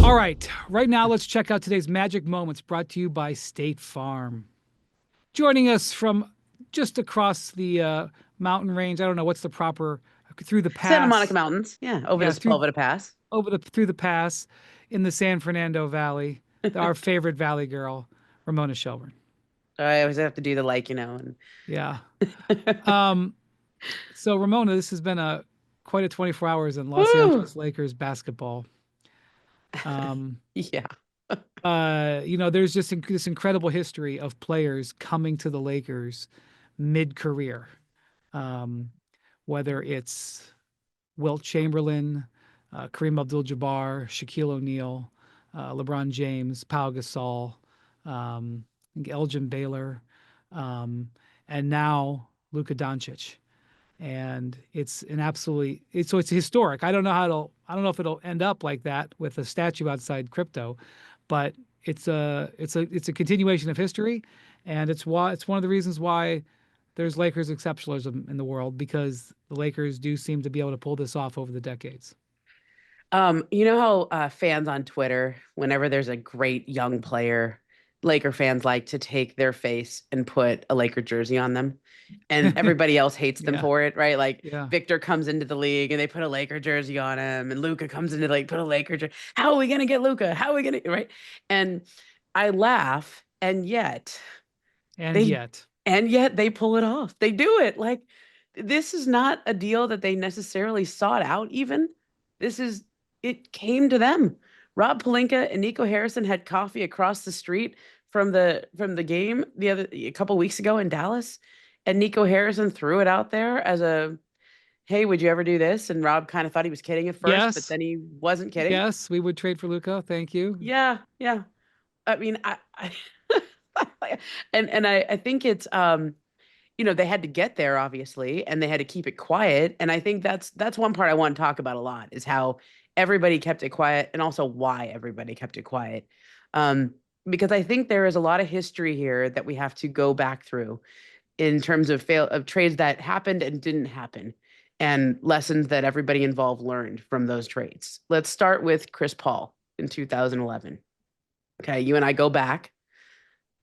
All right. Right now, let's check out today's Magic Moments brought to you by State Farm. Joining us from just across the mountain range. I don't know what's the proper through the Santa Monica pass. Mountains. Yeah, over the Yeah, Sepulveda Pass. through the pass in the San Fernando Valley. Our favorite Valley girl, Ramona Shelburne. I always have to do the and Yeah. Um, so Ramona, this has been a quite a 24 hours in Los Woo! Angeles Lakers basketball. Um, Yeah. there's just this incredible history of players coming to the Lakers mid-career. Um, whether it's Wilt Chamberlain, Kareem Abdul-Jabbar, Shaquille O'Neal, LeBron James, Pau Gasol, Elgin Baylor, um, and now Luka Doncic. And it's an absolutely it's historic. I don't know if it'll end up like that with a statue outside crypto, but it's a continuation of history, and it's one of the reasons why there's Lakers exceptionalism in the world, because the Lakers do seem to be able to pull this off over the decades. You know how fans on Twitter, whenever there's a great young player, Laker fans like to take their face and put a Laker jersey on them, and everybody else hates them Yeah, for it, right? Like yeah. Victor comes into the league and they put a Laker jersey on him, and Luka comes into the league, put a Laker jersey. How are we gonna get Luka? How are we gonna right? And I laugh, And they yet, and yet they pull it off. They do it. Like this is not a deal that they necessarily sought out even. This is it came to them. Rob Pelinka and Nico Harrison had coffee across the street from the game a couple weeks ago in Dallas, and Nico Harrison threw it out there as a, "Hey, would you ever do this?" And Rob kind of thought he was kidding at first, but yes, then he wasn't kidding. yes, we would trade for Luca. Thank you. Yeah, yeah. I mean, I and I think it's they had to get there obviously, and they had to keep it quiet. And I think that's one part I want to talk about a lot is how everybody kept it quiet, and also why everybody kept it quiet. Um, because I think there is a lot of history here that we have to go back through in terms of trades that happened and didn't happen, and lessons that everybody involved learned from those trades. Let's start with Chris Paul in 2011. Okay, you and I go back.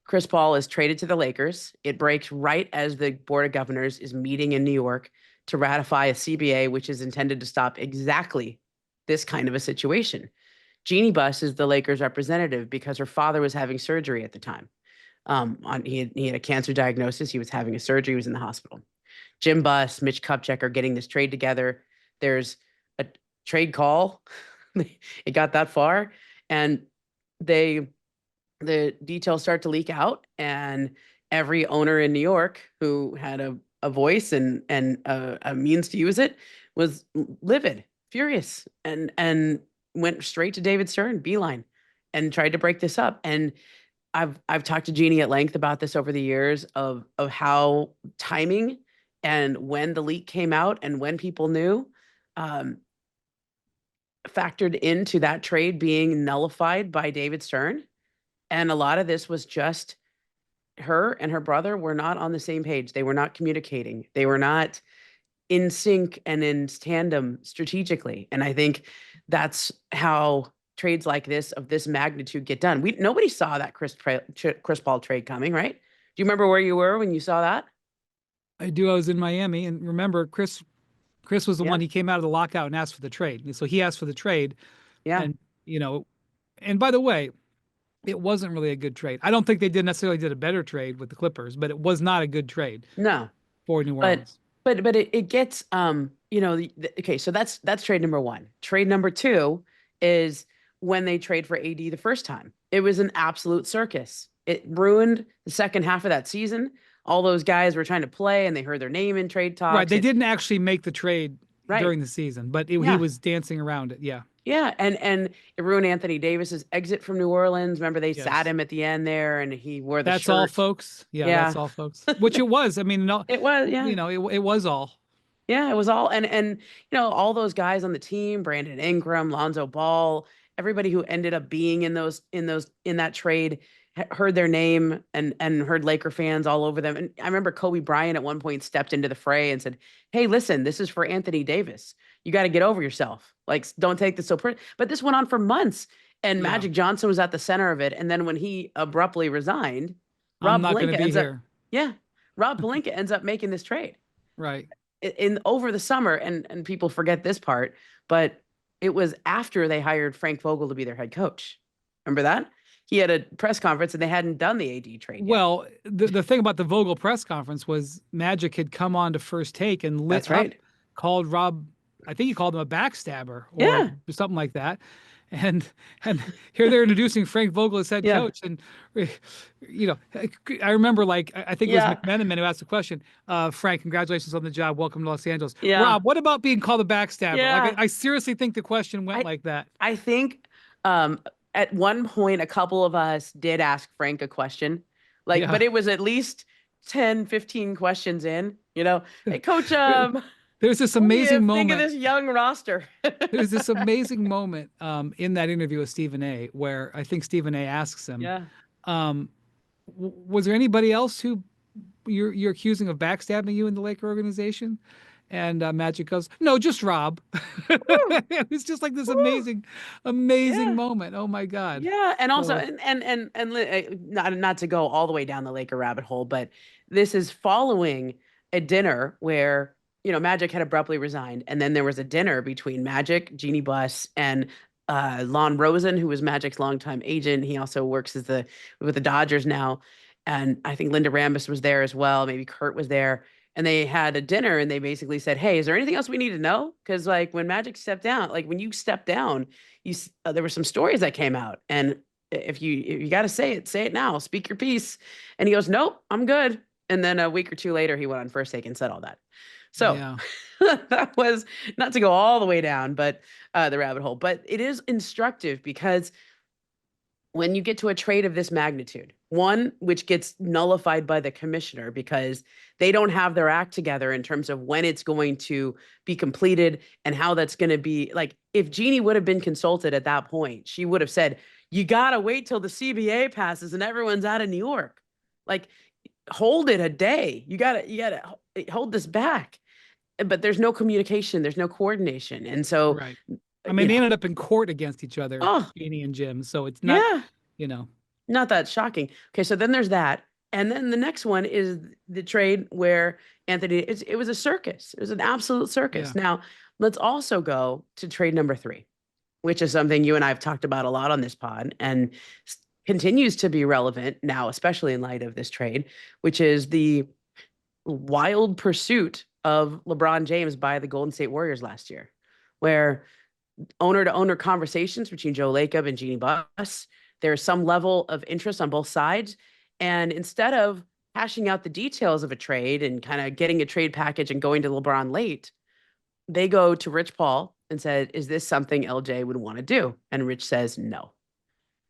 Chris Paul is traded to the Lakers. It breaks right as the Board of Governors is meeting in New York to ratify a CBA, which is intended to stop exactly this kind of a situation. Jeannie Buss is the Lakers representative because her father was having surgery at the time. He had a cancer diagnosis. He was having a surgery. He was in the hospital. Jim Buss, Mitch Kupchak are getting this trade together. There's a trade call. It got that far, and they the details start to leak out, and every owner in New York who had a voice and a means to use it was livid, furious, and went straight to David Stern, beeline, and tried to break this up. And I've talked to Jeannie at length about this over the years of how timing and when the leak came out and when people knew um, factored into that trade being nullified by David Stern. And a lot of this was just her and her brother were not on the same page. They were not communicating. They were not in sync and in tandem strategically. And I think that's how trades like this of this magnitude get done. Nobody saw that Chris Paul trade coming, right? Do you remember where you were when you saw that? I do. I was in Miami, and remember, Chris was the Yeah. one. He came out of the lockout and asked for the trade. And so he asked for the trade, Yeah. and you know, and by the way, it wasn't really a good trade. I don't think they did necessarily did a better trade with the Clippers, but it was not a good trade No. for New But Orleans. it gets okay, so that's trade number one. Trade number two is when they trade for AD the first time. It was an absolute circus. It ruined the second half of that season. All those guys were trying to play and they heard their name in trade Right. talks. They didn't actually make the trade Right. during the season, but he Yeah. was dancing around it. Yeah. Yeah, and it ruined Anthony Davis's exit from New Orleans. Remember they sat Yes. him at the end there and he wore the That's all, shirt. folks. Yeah, that's Yeah. all, folks. Which it was. I mean, no, It was, yeah. it was all. Yeah, it was all and all those guys on the team, Brandon Ingram, Lonzo Ball, everybody who ended up being in that trade heard their name and heard Laker fans all over them. And I remember Kobe Bryant at one point stepped into the fray and said, "Hey, listen, this is for Anthony Davis. You got to get over yourself. Like, don't take this so personal." But this went on for months. And Yeah. Magic Johnson was at the center of it. And then when he abruptly resigned, I'm Rob not going to Pelinka be ends up, here. yeah, Rob Pelinka ends up making this trade Right. in over the summer. And people forget this part, but it was after they hired Frank Vogel to be their head coach. Remember that? He had a press conference and they hadn't done the AD trade yet. Well, the thing about the Vogel press conference was Magic had come on to First Take and lit That's up, right. called Rob, I think he called him a backstabber or Yeah. something like that. And and here they're introducing Frank Vogel as head Yeah. coach. And you know, I remember like I think it was Yeah. McMenamin who asked the question, Frank, congratulations on the job. Welcome to Los Angeles. Yeah. Rob, what about being called a backstabber? Like Yeah. I seriously think the question went I like that. I think at one point a couple of us did ask Frank a question. Like, Yeah. but it was at least 10, 15 questions in, Hey coach, There's this what do you amazing think of moment. this young roster? There's this amazing moment in that interview with Stephen A. where I think Stephen A. asks him, Yeah. um, "Was there anybody else who you're accusing of backstabbing you in the Laker organization?" And Magic goes, "No, just Rob." Woo, It was just like this woo. amazing Yeah. moment. Oh my God. Yeah, and also So not to go all the way down the Laker rabbit hole, but this is following a dinner where Magic had abruptly resigned, and then there was a dinner between Magic, Jeannie Buss, and Lon Rosen, who was Magic's longtime agent. He also works with the Dodgers now, and I think Linda Rambis was there as well. Maybe Kurt was there, and they had a dinner, and they basically said, "Hey, is there anything else we need to know?" Because like when Magic stepped down, like when you stepped down there were some stories that came out, and if you got to say it now, speak your piece. And he goes, "Nope, I'm good." And then a week or two later, he went on First Take and said all that. So yeah, that was not to go all the way down, but the rabbit hole. But it is instructive because when you get to a trade of this magnitude, one which gets nullified by the commissioner because they don't have their act together in terms of when it's going to be completed and how that's going to be. Like, if Jeannie would have been consulted at that point, she would have said, "You got to wait till the CBA passes and everyone's out of New York. Like, hold it a day. You got to hold this back." But there's no communication, there's no coordination. And so, right. I mean, they ended up in court against each other, oh, Jeannie and Jim. So it's not, yeah. you know, Not that shocking. Okay, so then there's that. And then the next one is the trade where it was a circus. It was an absolute yeah. circus. Now, let's also go to trade number 3, which is something you and I have talked about a lot on this pod and continues to be relevant now, especially in light of this trade, which is the wild pursuit of LeBron James by the Golden State Warriors last year, where owner to owner conversations between Joe Lacob and Jeannie Buss. There's some level of interest on both sides. And instead of hashing out the details of a trade and kind of getting a trade package and going to LeBron late, they go to Rich Paul and said, "Is this something LJ would want to do?" And Rich says no.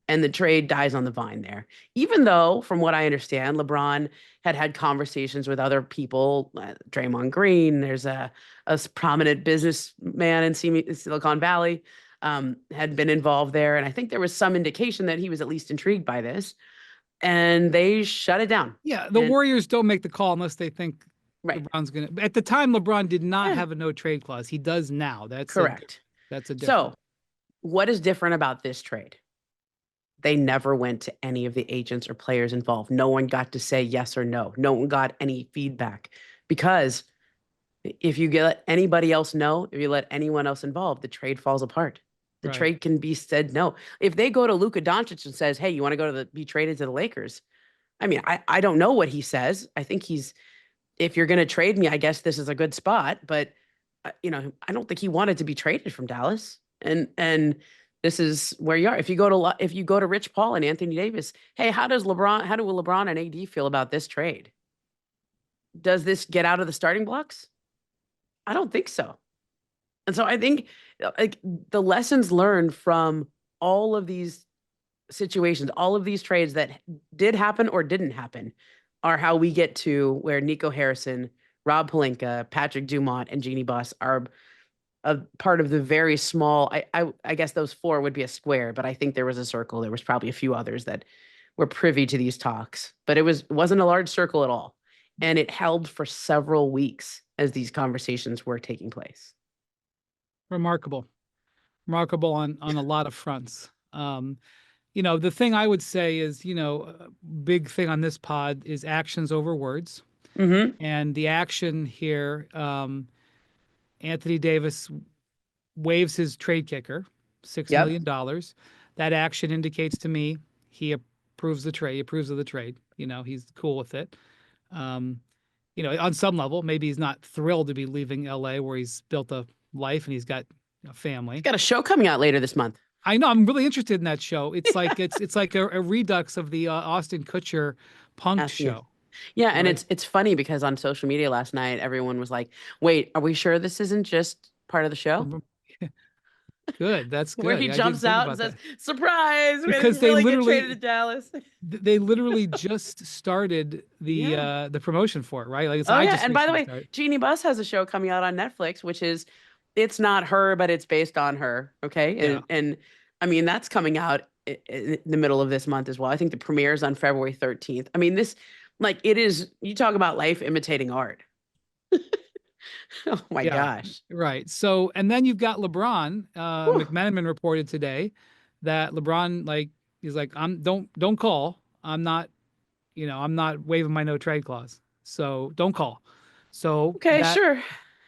And the trade dies on the vine there. Even though, from what I understand, LeBron had conversations with other people, Draymond Green, there's a prominent businessman in Silicon Valley, had been involved there. And I think there was some indication that he was at least intrigued by this. And they shut it down. Yeah, the And Warriors don't make the call unless they think right. LeBron's gonna. At the time, LeBron did not Yeah, have a no trade clause. He does now. correct. That's a So, difference. what is different about this trade? They never went to any of the agents or players involved. No one got to say yes or no. No one got any feedback because if you let anybody else know, if you let anyone else involved, the trade falls apart. The Right. trade can be said no. If they go to Luka Doncic and says, "Hey, you want to go to be traded to the Lakers?" I mean, I don't know what he says. I think if you're going to trade me, I guess this is a good spot. But I don't think he wanted to be traded from Dallas. And this is where you are. If you go to Rich Paul and Anthony Davis, hey, how do LeBron and AD feel about this trade? Does this get out of the starting blocks? I don't think so. And so I think like the lessons learned from all of these situations, all of these trades that did happen or didn't happen, are how we get to where Nico Harrison, Rob Pelinka, Patrick Dumont, and Jeannie Buss are a part of the very small. I guess those 4 would be a square, but I think there was a circle. There was probably a few others that were privy to these talks, but it wasn't a large circle at all, and it held for several weeks as these conversations were taking place. Remarkable. Remarkable on a lot of fronts. Um, the thing I would say is, a big thing on this pod is actions over words. Mm-hmm. And the action here, Anthony Davis waives his trade kicker, $6 Yep. million. That action indicates to me he approves of the trade. He's cool with it. Um, on some level, maybe he's not thrilled to be leaving LA where he's built a life and he's got a He's family. got a show coming out later this month. I know I'm really interested in that show. It's like a redux of the Austin Kutcher Punked Asking you. show, Yeah, and right? it's funny because on social media last night, everyone was like, "Wait, are we sure this isn't just part of the show?" Good, that's Where good. he Yeah, I didn't jumps think out and about says, that "Surprise! We because didn't really get traded to Dallas." they literally just started Yeah. the promotion for it, right? Like Oh I yeah, just and by the recently way, started. Jeannie Buss has a show coming out on Netflix, which is it's not her, but it's based on her. Okay, Yeah, and I mean that's coming out in the middle of this month as well. I think the premiere is on February 13th. I mean this, like it is. You talk about life imitating art. Oh my yeah, gosh. right. So and then you've got LeBron. Whew. McManaman reported today that LeBron he's like don't call. I'm not waiving my no trade clause. So don't call. So Okay, sure.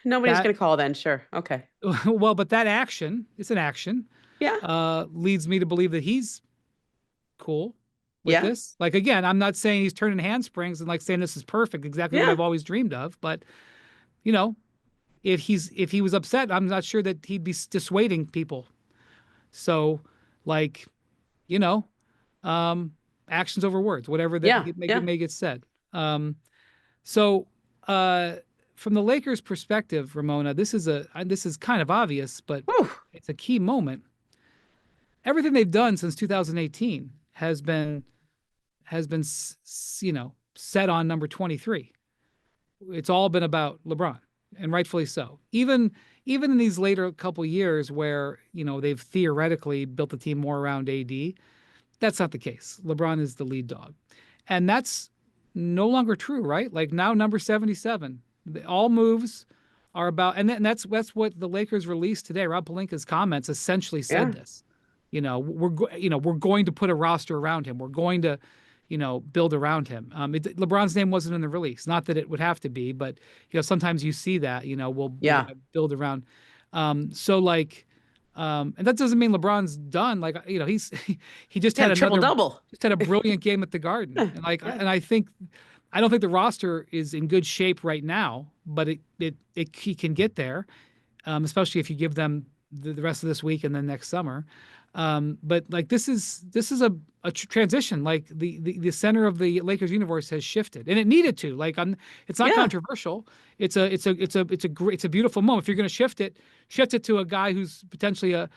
Nobody's that gonna call then. Sure. Okay. well, but that action, it's an action, Yeah. leads me to believe that he's cool with Yeah. this. Like again, I'm not saying he's turning handsprings and like saying this is perfect, exactly what Yeah. I've always dreamed of, but you know, if he was upset, I'm not sure that he'd be dissuading people. So, like, you know, um, actions over words, whatever that Yeah. Yeah. may get said. Um, so, uh, from the Lakers' perspective, Ramona, this is kind of obvious, but Whew. it's a key moment. Everything they've done since 2018 has been set on number 23. It's all been about LeBron, and rightfully so. Even in these later couple years where they've theoretically built the team more around AD, that's not the case. LeBron is the lead dog, and that's no longer true, right? Like now, number 77, all moves are about, and that's what the Lakers released today. Rob Pelinka's comments essentially said Yeah. this. We're going to put a roster around him. We're going to build around him. LeBron's name wasn't in the release. Not that it would have to be, but sometimes you see that. We're Yeah. gonna build around. So like, and that doesn't mean LeBron's done. Like he's he He had a triple double. just had a brilliant game at the Garden, Yeah. and like Yeah. and I don't think the roster is in good shape right now, but he can get there, especially if you give them the rest of this week and then next summer. But like this is a transition. Like the center of the Lakers universe has shifted, and it needed to. Like it's not Yeah. controversial. It's a beautiful moment. If you're going to shift it to a guy who's potentially a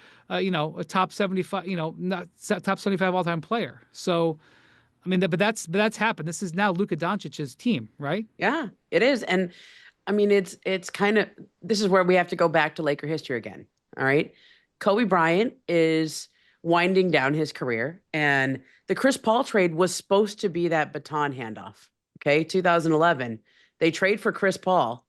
top 75, not top 75 all time player. So I mean, but that's happened. This is now Luka Doncic's team, right? Yeah. It is. And I mean, it's kind of this is where we have to go back to Laker history again. All right. Kobe Bryant is winding down his career, and the Chris Paul trade was supposed to be that baton handoff. Okay. 2011, they trade for Chris Paul,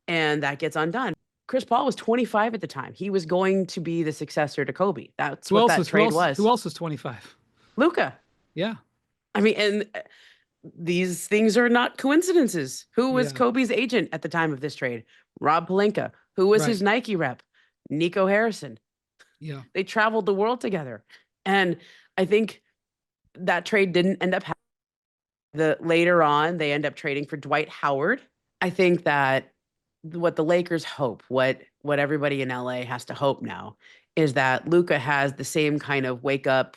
and that gets undone. Chris Paul was 25 at the time. He was going to be the successor to Kobe. That's Who what else that is who trade else who was. else is 25? Luca. Yeah, I mean, and these things are not coincidences. Who was yeah, Kobe's agent at the time of this trade? Rob Pelinka. Who was right, his Nike rep? Nico Harrison. yeah. They traveled the world together. And I think that trade didn't end up happening. Later on, they end up trading for Dwight Howard. I think that what the Lakers hope, what everybody in LA has to hope now, is that Luca has the same kind of wake up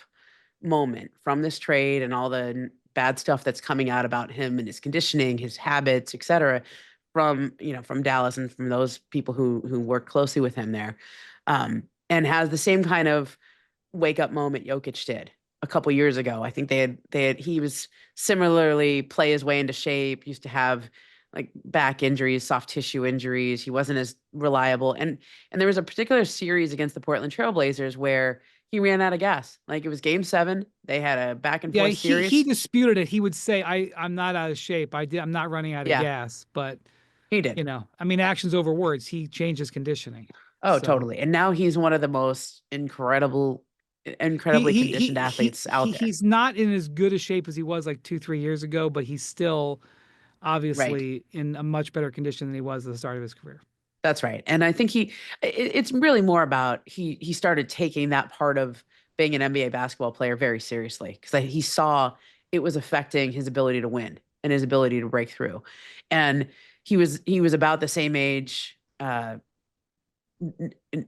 moment from this trade and all the bad stuff that's coming out about him and his conditioning, his habits, et cetera, from Dallas and from those people who work closely with him there, and has the same kind of wake up moment Jokic did a couple years ago. I think he was similarly play his way into shape, used to have like back injuries, soft tissue injuries. He wasn't as reliable. And there was a particular series against the Portland Trailblazers where he ran out of gas. Like it was game 7. They had a back and Yeah, forth he series. disputed it. He would say, I'm not out of shape. I'm not running out of Yeah, gas." But he did. I mean, actions over words. He changed his conditioning. Oh, So totally. And now he's one of the most incredible, incredibly conditioned athletes out there. He's not in as good a shape as he was like 2, 3 years ago, but he's still Right. obviously in a much better condition than he was at the start of his career. That's right. And I think it's really more about he started taking that part of being an NBA basketball player very seriously because he saw it was affecting his ability to win and his ability to break through. And he was about the same age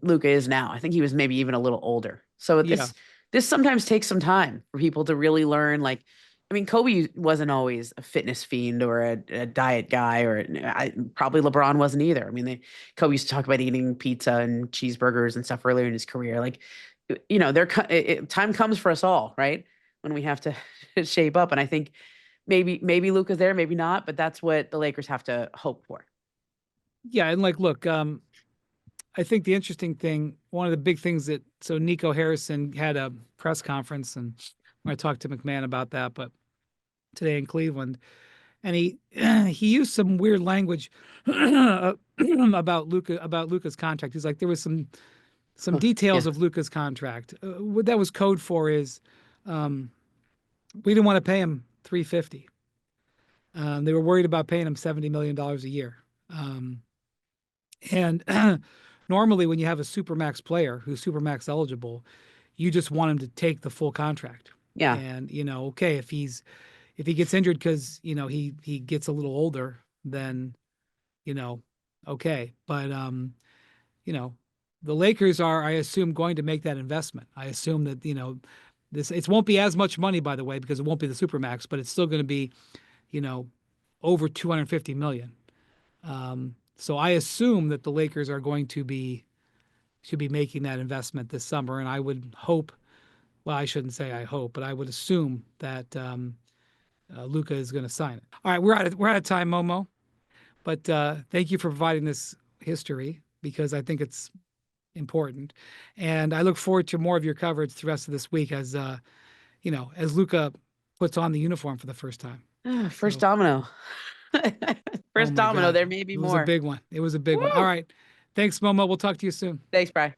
Luka is now. I think he was maybe even a little older. So Yeah. this sometimes takes some time for people to really learn. Like, I mean, Kobe wasn't always a fitness fiend or a diet guy, or probably LeBron wasn't either. I mean, Kobe used to talk about eating pizza and cheeseburgers and stuff earlier in his career. Like, time comes for us all, right? When we have to shape up. And I think maybe Luka's there, maybe not, but that's what the Lakers have to hope for. Yeah. And like, look, I think the interesting thing, one of the big things that, so Nico Harrison had a press conference, and I talked to McMahon about that, but today in Cleveland, and he used some weird language about Luca's contract. He's like, there was some Yeah. details of Luca's contract. What that was code for is, we didn't want to pay him 350. They were worried about paying him $70 million a year. And normally, when you have a supermax player who's supermax eligible, you just want him to take the full contract. Yeah. And okay, if he gets injured because he gets a little older, then you know, okay. But you know, the Lakers are, I assume, going to make that investment. I assume that this it won't be as much money, by the way, because it won't be the supermax, but it's still going to be you know over 250 million. So I assume that the Lakers are going to be should be making that investment this summer, and I would hope. Well, I shouldn't say I hope, but I would assume that Luka is going to sign it. All right, we're out of time, Momo. But thank you for providing this history because I think it's important, and I look forward to more of your coverage the rest of this week as Luka puts on the uniform for the first time. First So, domino. oh First my domino. God, There may be it was a more. big one. It was a big one. All Woo! right, thanks, Momo. We'll talk to you soon. Thanks, Bry.